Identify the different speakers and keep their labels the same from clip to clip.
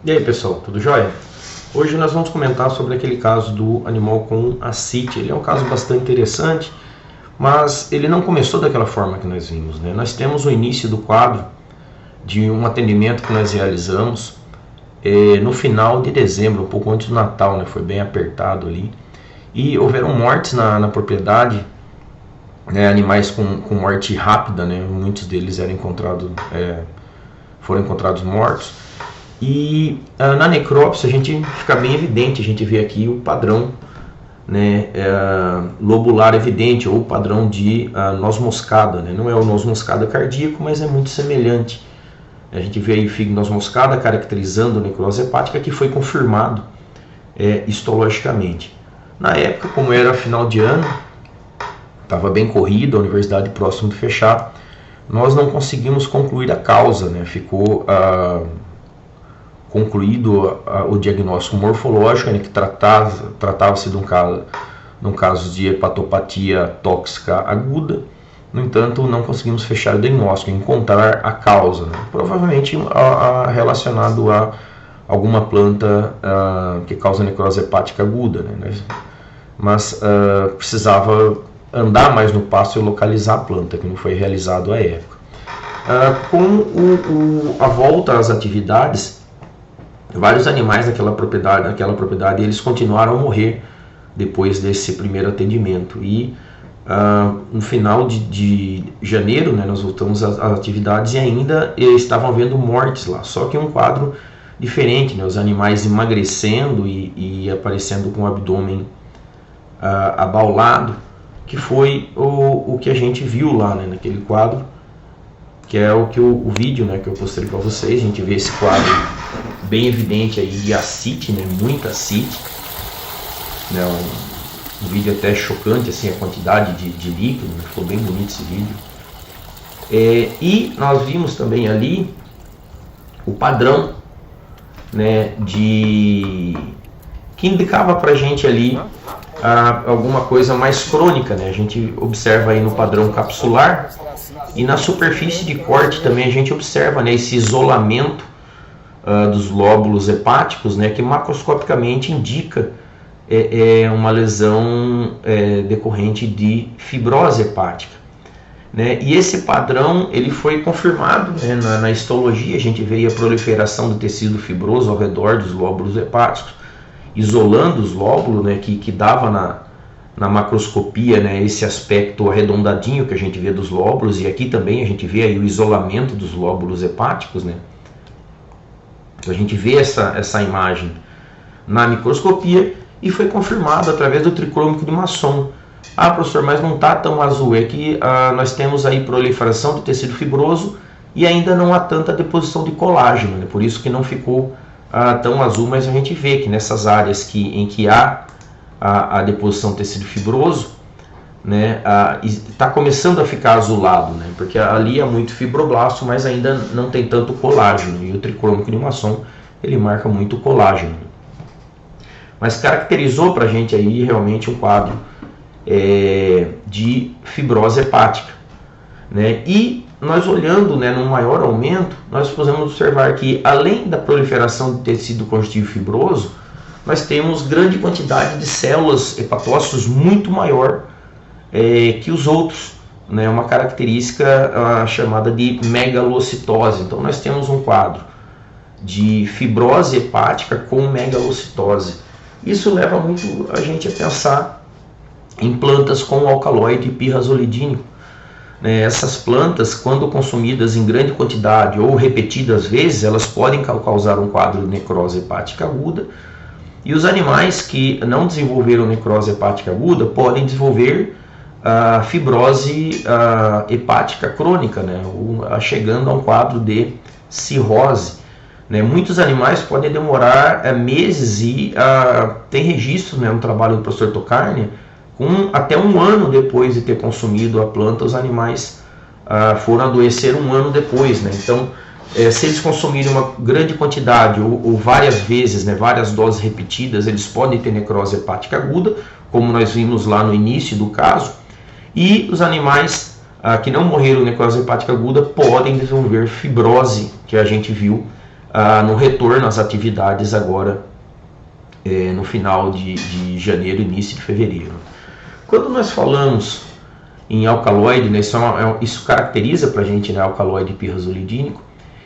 Speaker 1: E aí pessoal, tudo jóia? Hoje nós vamos comentar sobre aquele caso do animal com ascite. Ele é um caso bastante interessante, mas ele não começou daquela forma que nós vimos, né? Nós temos o início do quadro de um atendimento que nós realizamos no final de dezembro, um pouco antes do Natal, né? Foi bem apertado ali. E houveram mortes na propriedade, né? Animais com morte rápida, né? Muitos deles foram encontrados mortos. E na necrópsia a gente fica bem evidente, a gente vê aqui o padrão, né, lobular evidente, ou o padrão de noz moscada, né? Não é o noz moscada cardíaco, mas é muito semelhante. A gente vê aí o fígado noz moscada caracterizando a necrose hepática, que foi confirmado histologicamente. Na época, como era final de ano, estava bem corrido, a universidade próximo de fechar, nós não conseguimos concluir a causa, né? Ficou concluído o diagnóstico morfológico, né, que tratava-se de um caso de hepatopatia tóxica aguda. No entanto, não conseguimos fechar o diagnóstico, encontrar a causa, né? Provavelmente relacionado a alguma planta que causa necrose hepática aguda, né? Mas precisava andar mais no pasto e localizar a planta, que não foi realizado à época. Com a volta às atividades, vários animais daquela propriedade eles continuaram a morrer depois desse primeiro atendimento. E no final de janeiro, né, nós voltamos às atividades e ainda estavam havendo mortes lá, só que um quadro diferente, né, os animais emagrecendo e aparecendo com o abdômen abaulado, que foi o que a gente viu lá, né, naquele quadro, que é o vídeo, né, que eu postei para vocês. A gente vê esse quadro bem evidente aí de ascite, né, muita ascite, né, um vídeo até chocante, assim, a quantidade de líquido, né, ficou bem bonito esse vídeo. E nós vimos também ali o padrão, né, que indicava para a gente ali alguma coisa mais crônica, né? A gente observa aí no padrão capsular e na superfície de corte também a gente observa, né, esse isolamento dos lóbulos hepáticos, né, que macroscopicamente indica uma lesão decorrente de fibrose hepática, né? E esse padrão ele foi confirmado, né, na histologia. A gente vê a proliferação do tecido fibroso ao redor dos lóbulos hepáticos, isolando os lóbulos, né, que dava na macroscopia, né, esse aspecto arredondadinho que a gente vê dos lóbulos. E aqui também a gente vê aí o isolamento dos lóbulos hepáticos, né? A gente vê essa imagem na microscopia e foi confirmado através do tricrômico de Masson. Professor, mas não está tão azul. É que nós temos aí proliferação do tecido fibroso e ainda não há tanta deposição de colágeno, né? Por isso que não ficou tão azul, mas a gente vê que nessas áreas em que há a deposição do tecido fibroso, né, está começando a ficar azulado, né, porque ali há muito fibroblasto, mas ainda não tem tanto colágeno, e o tricrômico de Masson ele marca muito colágeno. Mas caracterizou para a gente aí realmente um quadro de fibrose hepática, né? E nós olhando, né, no maior aumento, nós podemos observar que além da proliferação do tecido conjuntivo fibroso, nós temos grande quantidade de células hepatócitos muito maior que os outros, né? Uma característica chamada de megalocitose. Então nós temos um quadro de fibrose hepática com megalocitose. Isso leva muito a gente a pensar em plantas com alcaloide pirrazolidínico. Essas plantas, quando consumidas em grande quantidade ou repetidas vezes, elas podem causar um quadro de necrose hepática aguda. E os animais que não desenvolveram necrose hepática aguda podem desenvolver fibrose hepática crônica, né, chegando a um quadro de cirrose, né? Muitos animais podem demorar meses e tem registro, né, no trabalho do professor Tokarnia, até um ano depois de ter consumido a planta, os animais foram adoecer um ano depois, né? Então, se eles consumirem uma grande quantidade ou várias vezes, né, várias doses repetidas, eles podem ter necrose hepática aguda, como nós vimos lá no início do caso. E os animais que não morreram necrose hepática aguda podem desenvolver fibrose, que a gente viu no retorno às atividades agora no final de janeiro, início de fevereiro. Quando nós falamos em alcaloide, né, isso caracteriza para a gente, né, alcaloide pirrazolidínico,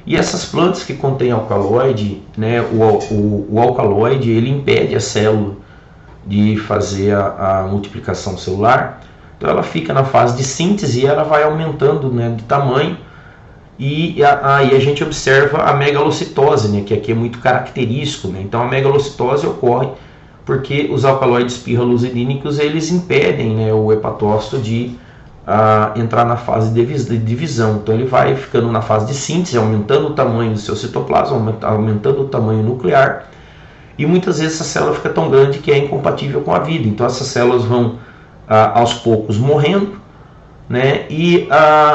Speaker 1: e essas plantas que contêm alcaloide, né, o alcaloide ele impede a célula de fazer a multiplicação celular, então ela fica na fase de síntese e ela vai aumentando, né, de tamanho. E aí a gente observa a megalocitose, né, que aqui é muito característico, né? Então a megalocitose ocorre porque os alcaloides pirraluzidínicos eles impedem, né, o hepatócito de entrar na fase de divisão. Então ele vai ficando na fase de síntese, aumentando o tamanho do seu citoplasma, aumentando o tamanho nuclear, e muitas vezes essa célula fica tão grande que é incompatível com a vida. Então essas células vão aos poucos morrendo, né, e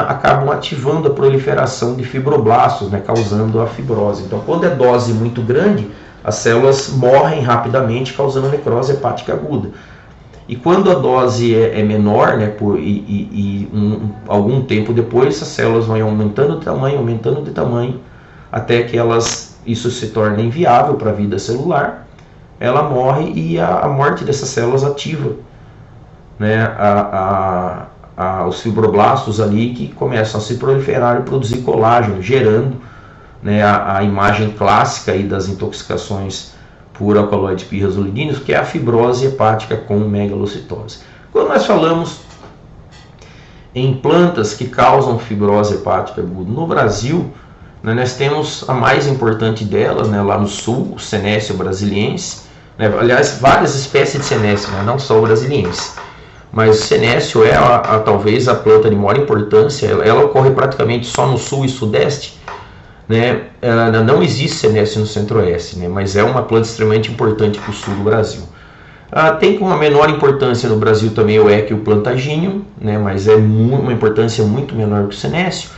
Speaker 1: acabam ativando a proliferação de fibroblastos, né, causando a fibrose. Então, quando é dose muito grande, as células morrem rapidamente, causando necrose hepática aguda. E quando a dose é menor, né, algum tempo depois, as células vão aumentando de tamanho, até que isso se torna inviável para a vida celular, ela morre e a morte dessas células ativa, né, os fibroblastos ali que começam a se proliferar e produzir colágeno, gerando, né, a imagem clássica aí das intoxicações por alcaloides pirrazolidínicos, que é a fibrose hepática com megalocitose. Quando nós falamos em plantas que causam fibrose hepática aguda no Brasil, né, nós temos a mais importante delas, né, lá no sul, o Senécio brasiliense, né, aliás, várias espécies de Senécio, né, não só o brasiliense. Mas o senécio é talvez a planta de maior importância, ela ocorre praticamente só no sul e sudeste, né? Não existe senécio no centro-oeste, né? Mas é uma planta extremamente importante para o sul do Brasil. Tem com uma menor importância no Brasil também o Equio plantaginum, né? Mas é uma importância muito menor que o senécio.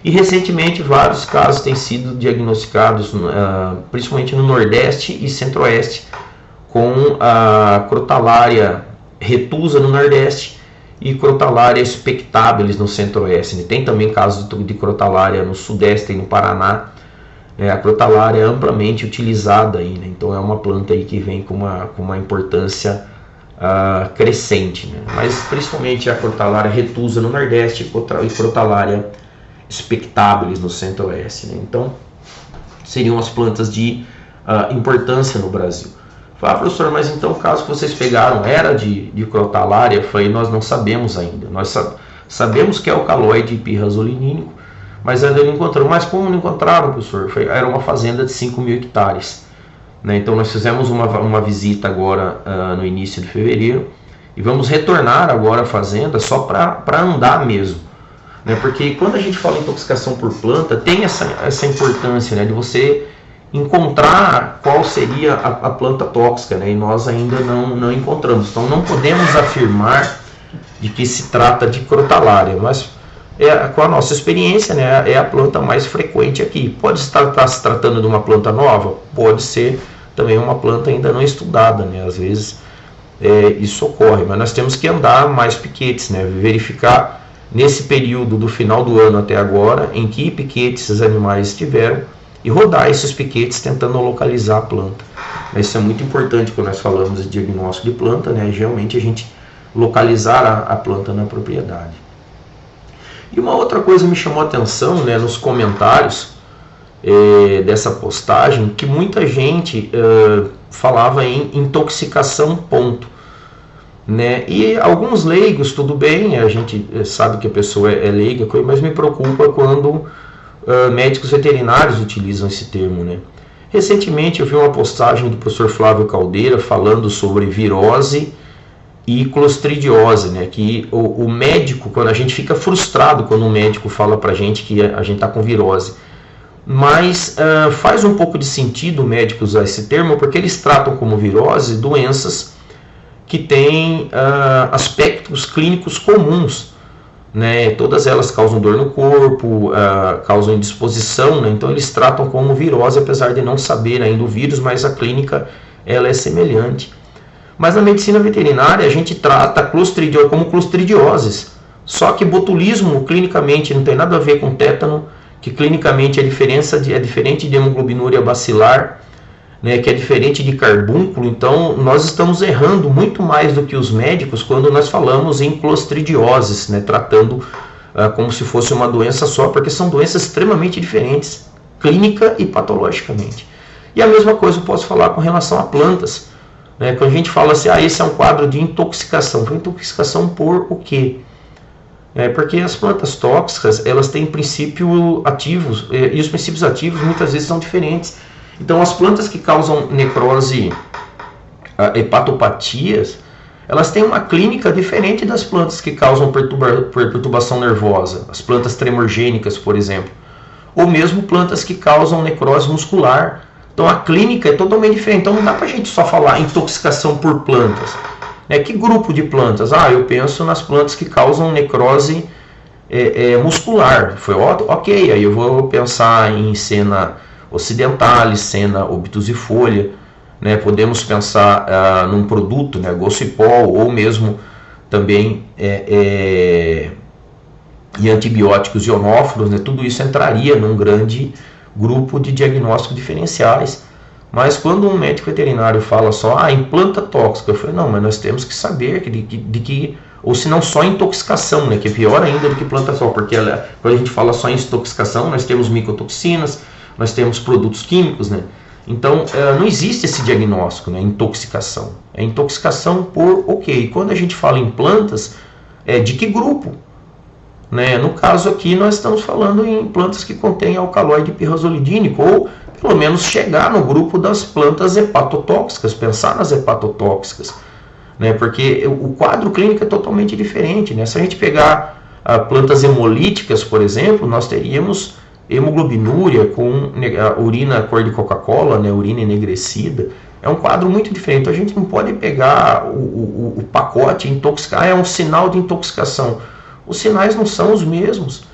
Speaker 1: E recentemente vários casos têm sido diagnosticados, principalmente no nordeste e centro-oeste, com a Crotalaria retusa no nordeste e Crotalaria spectabilis no centro-oeste. Tem também casos de Crotalaria no sudeste e no Paraná. A Crotalaria é amplamente utilizada aí, né? Então é uma planta aí que vem com uma importância crescente, né? Mas principalmente a Crotalaria retusa no nordeste e Crotalaria spectabilis no centro-oeste, né? Então seriam as plantas de importância no Brasil. Professor, mas então o caso que vocês pegaram era de Crotalaria? Eu falei, nós não sabemos ainda. Nós sabemos que é alcaloide pirrazolidínico, mas ainda não encontramos. Mas como não encontraram, professor? Era uma fazenda de 5.000 hectares. Né? Então nós fizemos uma visita agora no início de fevereiro e vamos retornar agora à fazenda só para andar mesmo. Né? Porque quando a gente fala em intoxicação por planta, tem essa importância, né, de você encontrar qual seria a planta tóxica, né? E nós ainda não encontramos. Então não podemos afirmar de que se trata de Crotalaria, mas com a nossa experiência, né, é a planta mais frequente aqui. Pode estar se tratando de uma planta nova? Pode ser também uma planta ainda não estudada, né? Às vezes isso ocorre, mas nós temos que andar mais piquetes, né? Verificar nesse período do final do ano até agora em que piquetes esses animais estiveram e rodar esses piquetes tentando localizar a planta. Isso é muito importante quando nós falamos de diagnóstico de planta, né? Geralmente a gente localizar a planta na propriedade. E uma outra coisa me chamou a atenção, né, nos comentários dessa postagem, que muita gente falava em intoxicação ponto. Né? E alguns leigos, tudo bem, a gente sabe que a pessoa é leiga, mas me preocupa quando médicos veterinários utilizam esse termo, né? Recentemente eu vi uma postagem do professor Flávio Caldeira falando sobre virose e clostridiose, né? Que o médico, quando a gente fica frustrado quando um médico fala pra gente que a gente está com virose, mas faz um pouco de sentido o médico usar esse termo, porque eles tratam como virose doenças que têm aspectos clínicos comuns, né? Todas elas causam dor no corpo, causam indisposição, né? Então eles tratam como virose, apesar de não saber ainda o vírus, mas a clínica ela é semelhante. Mas na medicina veterinária a gente trata como clostridioses, só que botulismo clinicamente não tem nada a ver com tétano, que clinicamente é diferente de hemoglobinuria bacilar, né, que é diferente de carbúnculo. Então nós estamos errando muito mais do que os médicos quando nós falamos em clostridioses, né, tratando como se fosse uma doença só, porque são doenças extremamente diferentes, clínica e patologicamente. E a mesma coisa eu posso falar com relação a plantas, né, quando a gente fala assim, esse é um quadro de intoxicação. Intoxicação por o quê? Porque as plantas tóxicas, elas têm princípios ativos, e os princípios ativos muitas vezes são diferentes. Então as plantas que causam necrose, hepatopatias, elas têm uma clínica diferente das plantas que causam perturbação nervosa, as plantas tremogênicas, por exemplo, ou mesmo plantas que causam necrose muscular. Então a clínica é totalmente diferente. Então não dá pra gente só falar intoxicação por plantas. Que grupo de plantas? Eu penso nas plantas que causam necrose muscular. Foi ok, aí eu vou pensar em Senna occidentalis, Senna obtusifolia, né? Podemos pensar num produto, né, Gocipol, ou mesmo também em antibióticos ionófilos, né? Tudo isso entraria num grande grupo de diagnósticos diferenciais. Mas quando um médico veterinário fala só em planta tóxica, eu falei, não, mas nós temos que saber de que ou se não só intoxicação, né, que é pior ainda do que planta só, porque quando a gente fala só em intoxicação, nós temos micotoxinas, nós temos produtos químicos, né? Então não existe esse diagnóstico, né, intoxicação. É intoxicação por ok. Quando a gente fala em plantas, de que grupo? Né? No caso aqui nós estamos falando em plantas que contêm alcaloide pirrazolidínico, ou pelo menos chegar no grupo das plantas hepatotóxicas, pensar nas hepatotóxicas, né? Porque o quadro clínico é totalmente diferente, né? Se a gente pegar plantas hemolíticas, por exemplo, nós teríamos hemoglobinúria com a urina cor de Coca-Cola, né? Urina enegrecida. É um quadro muito diferente. Então a gente não pode pegar o pacote e intoxicar, é um sinal de intoxicação. Os sinais não são os mesmos.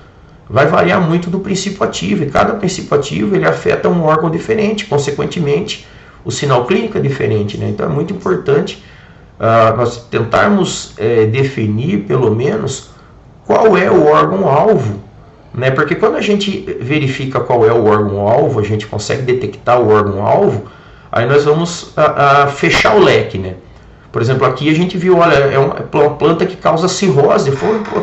Speaker 1: Vai variar muito do princípio ativo, e cada princípio ativo ele afeta um órgão diferente, consequentemente o sinal clínico é diferente, né? Então é muito importante nós tentarmos definir pelo menos qual é o órgão-alvo, né? Porque quando a gente verifica qual é o órgão-alvo, a gente consegue detectar o órgão-alvo, aí nós vamos fechar o leque, né? Por exemplo, aqui a gente viu, olha, é uma planta que causa cirrose.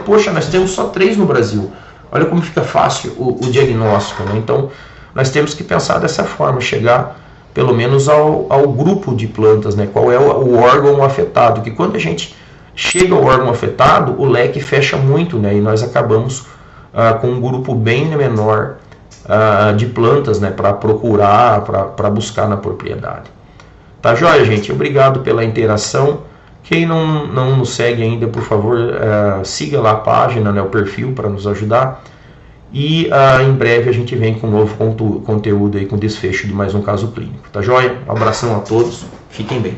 Speaker 1: Poxa, nós temos só 3 no Brasil. Olha como fica fácil o diagnóstico, né? Então, nós temos que pensar dessa forma, chegar pelo menos ao grupo de plantas, né? Qual é o órgão afetado, que quando a gente chega ao órgão afetado, o leque fecha muito, né? E nós acabamos com um grupo bem menor de plantas, né? Para procurar, para buscar na propriedade. Tá joia, gente? Obrigado pela interação. Quem não nos segue ainda, por favor, siga lá a página, né, o perfil, para nos ajudar. E em breve a gente vem com um novo conteúdo aí, com desfecho de mais um caso clínico. Tá joia? Um abração a todos. Fiquem bem.